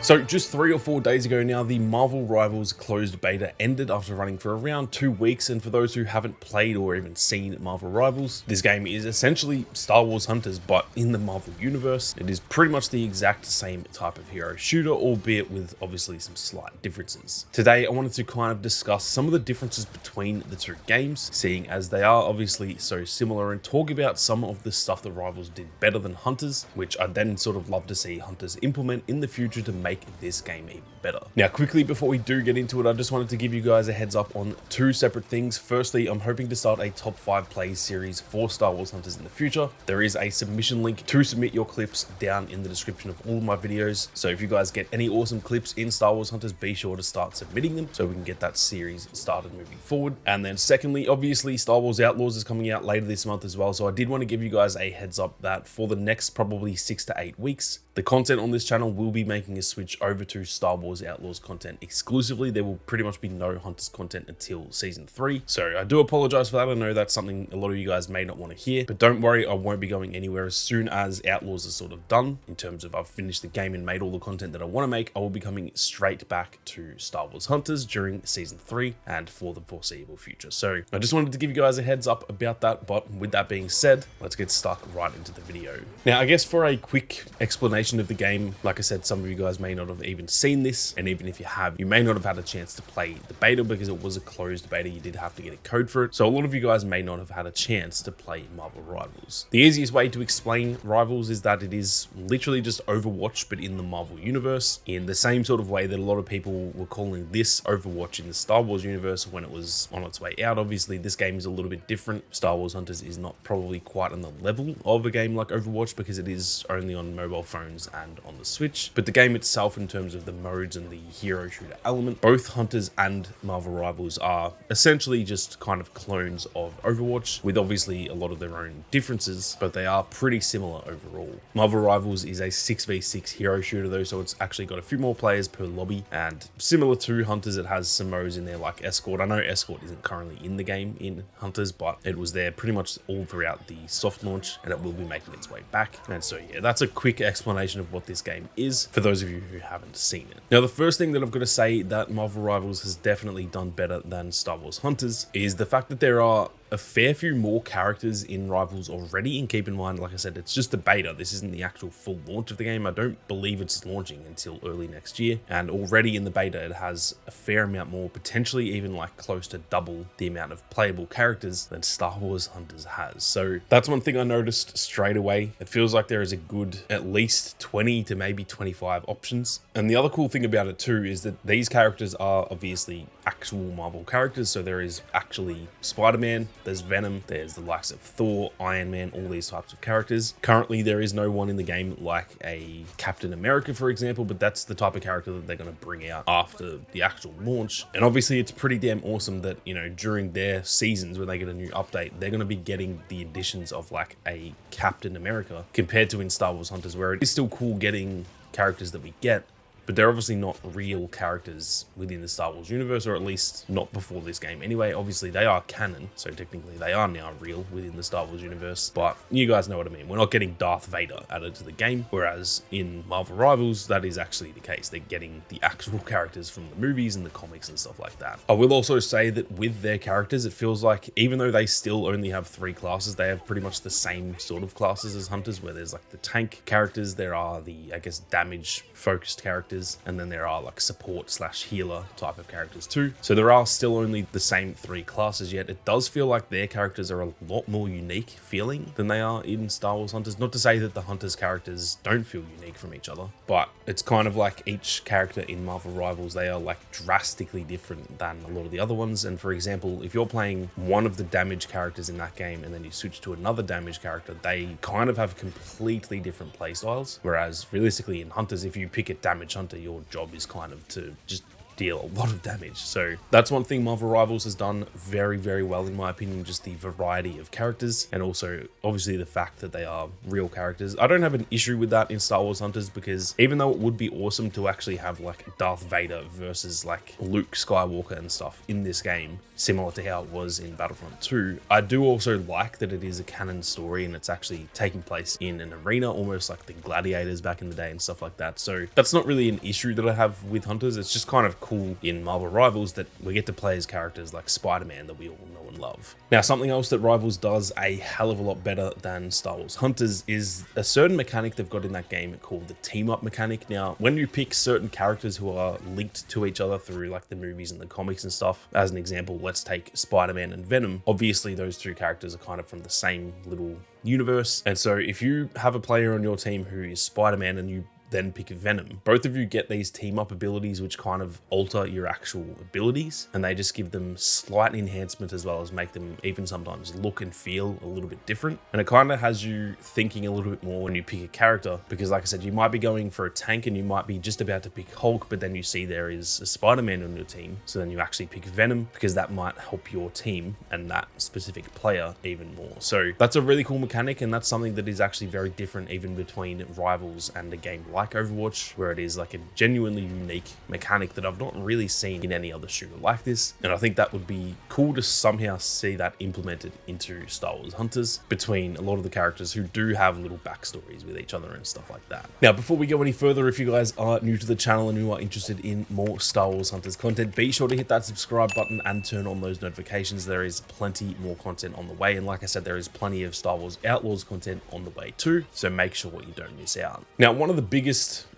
So just 3 or 4 days ago now, the Marvel Rivals closed beta ended after running for around 2 weeks, and for those who haven't played or even seen Marvel Rivals, this game is essentially Star Wars Hunters, but in the Marvel universe. It is pretty much the exact same type of hero shooter, albeit with obviously some slight differences. Today, I wanted to kind of discuss some of the differences between the two games, seeing as they are obviously so similar, and talk about some of the stuff that Rivals did better than Hunters, which I'd then sort of love to see Hunters implement in the future to make this game even better. Now, quickly before we do get into it, I just wanted to give you guys a heads up on two separate things. Firstly, I'm hoping to start a top 5 plays series for Star Wars Hunters in the future. There is a submission link to submit your clips down in the description of all of my videos. So if you guys get any awesome clips in Star Wars Hunters, be sure to start submitting them so we can get that series started moving forward. And then secondly, obviously Star Wars Outlaws is coming out later this month as well. So I did want to give you guys a heads up that for the next probably 6 to 8 weeks, the content on this channel will be making a switch over to Star Wars Outlaws content exclusively. There will pretty much be no Hunters content until Season 3. So I do apologize for that. I know that's something a lot of you guys may not want to hear, but don't worry, I won't be going anywhere as soon as Outlaws is sort of done. In terms of I've finished the game and made all the content that I want to make, I will be coming straight back to Star Wars Hunters during Season 3 and for the foreseeable future. So I just wanted to give you guys a heads up about that, but with that being said, let's get stuck right into the video. Now, I guess for a quick explanation of the game, like I said, some of you guys may not have even seen this, and even if you have, you may not have had a chance to play the beta because it was a closed beta. You did have to get a code for it, so a lot of you guys may not have had a chance to play Marvel Rivals. The easiest way to explain Rivals is that it is literally just Overwatch, but in the Marvel universe, in the same sort of way that a lot of people were calling this Overwatch in the Star Wars universe when it was on its way out. Obviously, this game is a little bit different. Star Wars Hunters is not probably quite on the level of a game like Overwatch because it is only on mobile phones and on the Switch, but the game itself, in terms of the modes and the hero shooter element, both Hunters and Marvel Rivals are essentially just kind of clones of Overwatch, with obviously a lot of their own differences, but they are pretty similar overall. Marvel Rivals is a 6v6 hero shooter though, so it's actually got a few more players per lobby, and similar to Hunters, it has some modes in there like Escort. I know Escort isn't currently in the game in Hunters, but it was there pretty much all throughout the soft launch, and it will be making its way back. And so yeah, that's a quick explanation of what this game is for those of you who haven't seen it. Now, the first thing that I've got to say that Marvel Rivals has definitely done better than Star Wars Hunters is the fact that there are a fair few more characters in Rivals already. And keep in mind, like I said, it's just the beta. This isn't the actual full launch of the game. I don't believe it's launching until early next year. And already in the beta, it has a fair amount more, potentially even like close to double the amount of playable characters than Star Wars Hunters has. So that's one thing I noticed straight away. It feels like there is a good at least 20 to maybe 25 options. And the other cool thing about it too is that these characters are obviously actual Marvel characters. So there is actually Spider-Man, there's Venom, there's the likes of Thor, Iron Man, all these types of characters. Currently, there is no one in the game like a Captain America, for example, but that's the type of character that they're going to bring out after the actual launch. And obviously, it's pretty damn awesome that, you know, during their seasons, when they get a new update, they're going to be getting the additions of like a Captain America compared to in Star Wars Hunters, where it is still cool getting characters that we get, but they're obviously not real characters within the Star Wars universe, or at least not before this game anyway. Obviously, they are canon, so technically they are now real within the Star Wars universe, but you guys know what I mean. We're not getting Darth Vader added to the game, whereas in Marvel Rivals, that is actually the case. They're getting the actual characters from the movies and the comics and stuff like that. I will also say that with their characters, it feels like even though they still only have 3 classes, they have pretty much the same sort of classes as Hunters, where there's like the tank characters, there are the, I guess, damage focused characters, and then there are like support / healer type of characters too. So there are still only the same 3 classes, yet it does feel like their characters are a lot more unique feeling than they are in Star Wars Hunters. Not to say that the Hunters characters don't feel unique from each other, but it's kind of like each character in Marvel Rivals, they are like drastically different than a lot of the other ones. And for example, if you're playing one of the damage characters in that game and then you switch to another damage character, they kind of have completely different play styles. Whereas realistically in Hunters, if you pick a damage hunter, your job is kind of to just deal a lot of damage. So that's one thing Marvel Rivals has done very, very well, in my opinion, just the variety of characters, and also obviously the fact that they are real characters. I don't have an issue with that in Star Wars Hunters, because even though it would be awesome to actually have like Darth Vader versus like Luke Skywalker and stuff in this game, similar to how it was in Battlefront 2, I do also like that it is a canon story and it's actually taking place in an arena, almost like the Gladiators back in the day and stuff like that. So that's not really an issue that I have with Hunters. It's just kind of cool in Marvel Rivals that we get to play as characters like Spider-Man that we all know and love. Now, something else that Rivals does a hell of a lot better than Star Wars Hunters is a certain mechanic they've got in that game called the team up mechanic. Now, when you pick certain characters who are linked to each other through like the movies and the comics and stuff, as an example, let's take Spider-Man and Venom. Obviously, those two characters are kind of from the same little universe. And so if you have a player on your team who is Spider-Man and you then pick Venom, both of you get these team up abilities which kind of alter your actual abilities, and they just give them slight enhancement as well as make them even sometimes look and feel a little bit different. And it kind of has you thinking a little bit more when you pick a character, because like I said, you might be going for a tank and you might be just about to pick Hulk, but then you see there is a Spider-Man on your team, so then you actually pick Venom because that might help your team and that specific player even more. So that's a really cool mechanic, and that's something that is actually very different even between Rivals and a game like Overwatch, where it is like a genuinely unique mechanic that I've not really seen in any other shooter like this. And I think that would be cool to somehow see that implemented into Star Wars Hunters between a lot of the characters who do have little backstories with each other and stuff like that. Now, before we go any further, if you guys are new to the channel and you are interested in more Star Wars Hunters content, be sure to hit that subscribe button and turn on those notifications. There is plenty more content on the way, and like I said, there is plenty of Star Wars Outlaws content on the way too, so make sure you don't miss out. Now, one of the biggest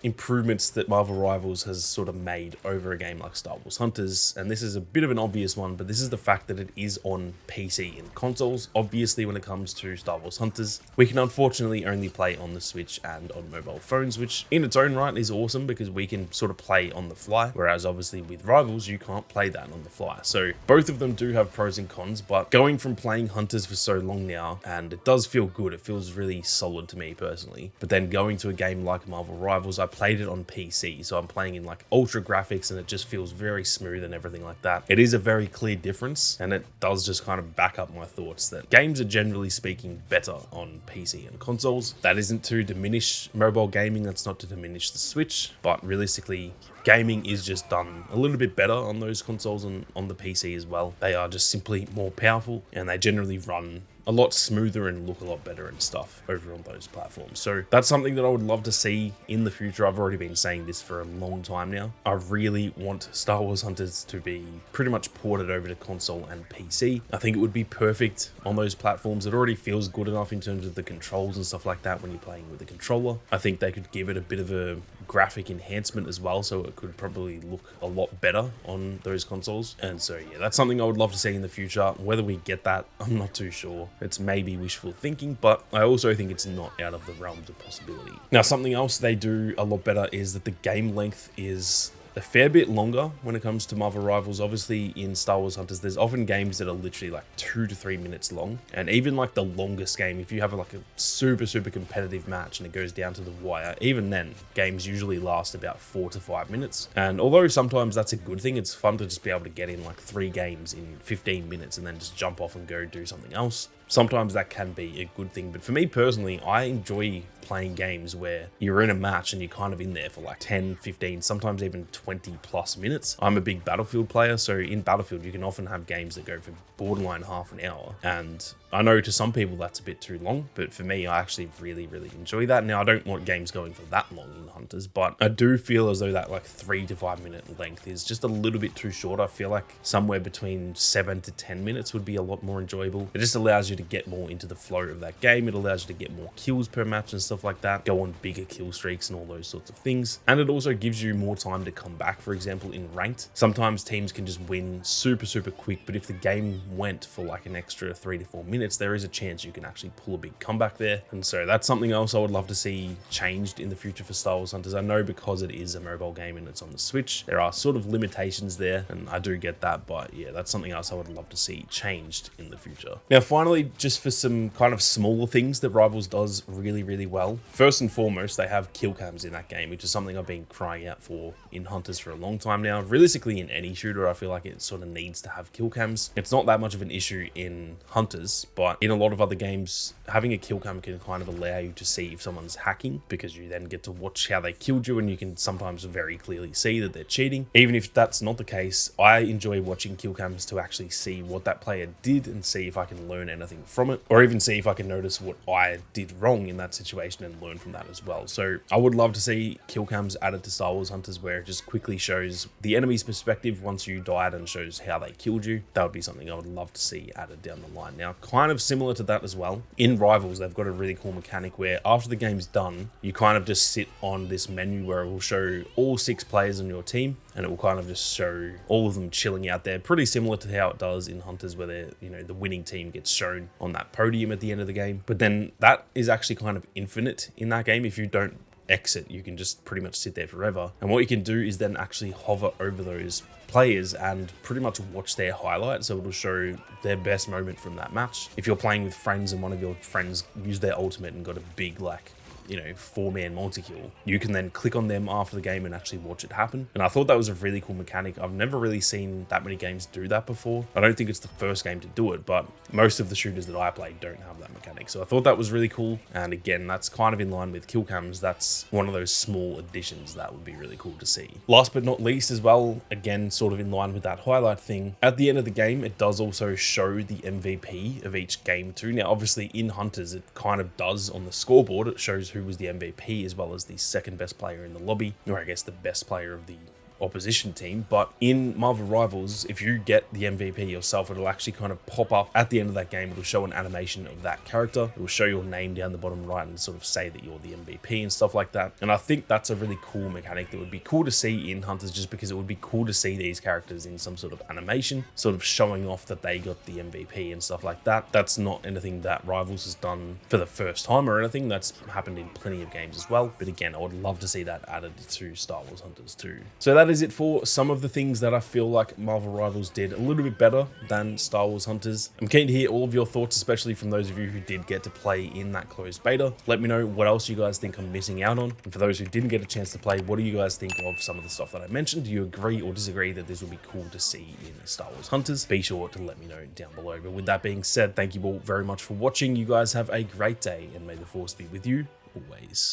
improvements that Marvel Rivals has sort of made over a game like Star Wars Hunters, and this is a bit of an obvious one, but this is the fact that it is on PC and consoles. Obviously, when it comes to Star Wars Hunters, we can unfortunately only play on the Switch and on mobile phones, which in its own right is awesome because we can sort of play on the fly, whereas obviously with Rivals, you can't play that on the fly. So both of them do have pros and cons, but going from playing Hunters for so long now, and it does feel good, it feels really solid to me personally, but then going to a game like Marvel Rivals, I played it on PC, so I'm playing in like ultra graphics and it just feels very smooth and everything like that. It is a very clear difference, and it does just kind of back up my thoughts that games are generally speaking better on PC and consoles. That isn't to diminish mobile gaming, that's not to diminish the Switch, but realistically, gaming is just done a little bit better on those consoles and on the PC as well. They are just simply more powerful, and they generally run a lot smoother and look a lot better and stuff over on those platforms. So that's something that I would love to see in the future. I've already been saying this for a long time now. I really want Star Wars Hunters to be pretty much ported over to console and PC. I think it would be perfect on those platforms. It already feels good enough in terms of the controls and stuff like that when you're playing with a controller. I think they could give it a bit of a graphic enhancement as well, so it could probably look a lot better on those consoles. And so yeah, that's something I would love to see in the future. Whether we get that, I'm not too sure. It's maybe wishful thinking, but I also think it's not out of the realms of possibility. Now, something else they do a lot better is that the game length is a fair bit longer when it comes to Marvel Rivals. Obviously in Star Wars Hunters, there's often games that are literally like 2 to 3 minutes long, and even like the longest game, if you have like a super competitive match and it goes down to the wire, even then games usually last about 4 to 5 minutes. And although sometimes that's a good thing, it's fun to just be able to get in like 3 games in 15 minutes and then just jump off and go do something else. Sometimes that can be a good thing, but for me personally, I enjoy playing games where you're in a match and you're kind of in there for like 10, 15, sometimes even 20 plus minutes. I'm a big Battlefield player, so in Battlefield, you can often have games that go for borderline half an hour. And I know to some people that's a bit too long, but for me, I actually really enjoy that. Now, I don't want games going for that long in Hunters, but I do feel as though that like 3 to 5 minute length is just a little bit too short. I feel like somewhere between 7 to 10 minutes would be a lot more enjoyable. It just allows you to get more into the flow of that game. It allows you to get more kills per match and stuff like that, go on bigger kill streaks and all those sorts of things. And it also gives you more time to come back. For example, in ranked, sometimes teams can just win super quick, but if the game went for like an extra 3 to 4 minutes, minutes, there is a chance you can actually pull a big comeback there. And so that's something else I would love to see changed in the future for Star Wars Hunters. I know because it is a mobile game and it's on the Switch, there are sort of limitations there, and I do get that, but yeah, that's something else I would love to see changed in the future. Now, finally, just for some kind of smaller things that Rivals does really, really well. First and foremost, they have kill cams in that game, which is something I've been crying out for in Hunters for a long time now. Realistically, in any shooter, I feel like it sort of needs to have kill cams. It's not that much of an issue in Hunters, but in a lot of other games, having a kill cam can kind of allow you to see if someone's hacking, because you then get to watch how they killed you, and you can sometimes very clearly see that they're cheating. Even if that's not the case, I enjoy watching kill cams to actually see what that player did and see if I can learn anything from it, or even see if I can notice what I did wrong in that situation and learn from that as well. So I would love to see kill cams added to Star Wars Hunters, where it just quickly shows the enemy's perspective once you died and shows how they killed you. That would be something I would love to see added down the line. Now, kind of similar to that as well, in Rivals, they've got a really cool mechanic where after the game's done, you kind of just sit on this menu where it will show all 6 players on your team, and it will kind of just show all of them chilling out there, pretty similar to how it does in Hunters, where they're, you know, the winning team gets shown on that podium at the end of the game. But then that is actually kind of infinite in that game. If you don't exit, you can just pretty much sit there forever. And what you can do is then actually hover over those players and pretty much watch their highlights, so it'll show their best moment from that match. If you're playing with friends and one of your friends used their ultimate and got a big, like, you know, 4-man multi-kill, you can then click on them after the game and actually watch it happen. And I thought that was a really cool mechanic. I've never really seen that many games do that before. I don't think it's the first game to do it, but most of the shooters that I play don't have that mechanic. So I thought that was really cool. And again, that's kind of in line with kill cams. That's one of those small additions that would be really cool to see. Last but not least as well, again, sort of in line with that highlight thing, at the end of the game, it does also show the MVP of each game too. Now, obviously in Hunters, it kind of does on the scoreboard. It shows who was the MVP as well as the second best player in the lobby, or I guess the best player of the opposition team. But in Marvel Rivals, if you get the MVP yourself, it'll actually kind of pop up at the end of that game. It'll show an animation of that character. It will show your name down the bottom right and sort of say that you're the MVP and stuff like that. And I think that's a really cool mechanic that would be cool to see in Hunters, just because it would be cool to see these characters in some sort of animation, sort of showing off that they got the MVP and stuff like that. That's not anything that Rivals has done for the first time or anything. That's happened in plenty of games as well. But again, I would love to see that added to Star Wars Hunters too. So that is it for some of the things that I feel like Marvel Rivals did a little bit better than Star Wars Hunters. I'm keen to hear all of your thoughts, especially from those of you who did get to play in that closed beta. Let me know what else you guys think I'm missing out on. And for those who didn't get a chance to play, what do you guys think of some of the stuff that I mentioned? Do you agree or disagree that this would be cool to see in Star Wars Hunters? Be sure to let me know down below. But with that being said, thank you all very much for watching. You guys have a great day, and may the Force be with you always.